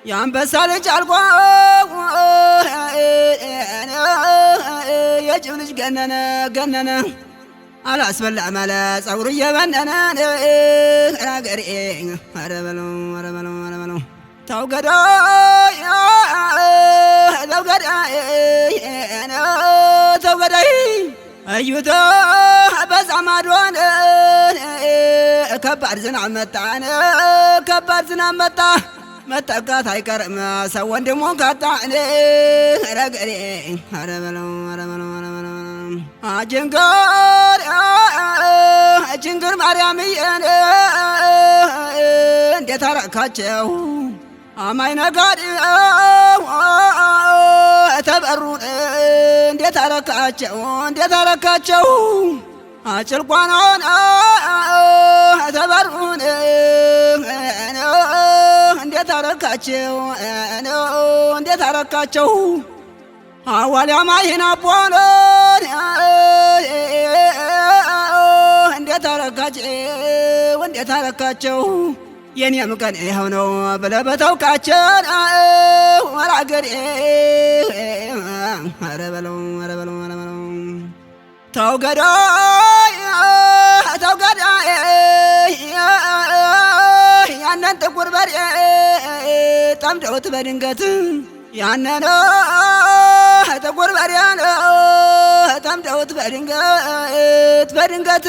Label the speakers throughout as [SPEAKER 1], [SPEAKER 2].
[SPEAKER 1] የአንበሳ ልጅ አልቆ የጅብ ልጅ ገነነ ገነነ አላስበላ ማለ ጸጉሩ እየበነነ አገሬ ኧረ በለው ኧረ በለው ኧረ በለው ተው ገዳይ ተው ገዳይ ተው ገዳይ እዩት በዛ ማዶን ከባድ ዝናብ መጣን ከባድ ዝናብ መጣ መጠጋት አይቀርም ሰው ወንድሙን ካጣን ኧረ ገሬ ኧረ በለው ኧረ በለው ኧረ በለው ጅንግር ማርያምዬን እንዴት አረካቸው አማይ ነጋዴ ተበሩን እንዴት አረካቸው እንዴት አረካቸው አጭልቋናን ተበሩን እንዴት አረካቸው እንዴት አረካቸው አዋልያ ማይና ቦን እንዴት አረካቸው እንዴት አረካቸው የኔም ቀን ይኸው ነው ብለህ በተውካቸው ወራገሬ ኧረ በለው ኧረ በለው ኧረ በለው ተው ገዳይ ተው ገዳይ ያንን ጥቁር በሬ ጠምደውት በድንገት ያንን ጥቁር በሬ ጠምደውት በድንገት በድንገት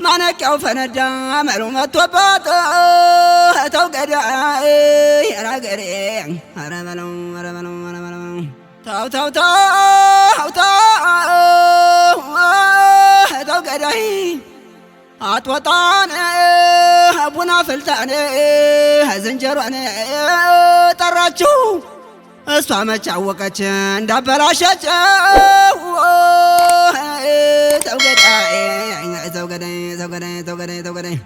[SPEAKER 1] ማነቂያው ፈነዳ አመሉ መጥቶበት ተው ገዳይ ኧረ አገሬ ኧረ በለው ኧረ በለው ኧረ በለው ተው ተው ተው ተው ገዳይ አትወጣን ቡና ፍልታን ዝንጀሮን ጠራችው እሷ መች አወቀች እንዳበላሸችው ተው ገዳይ ተው ገዳይ ተው ገዳይ ተው ገዳይ ተው ገዳይ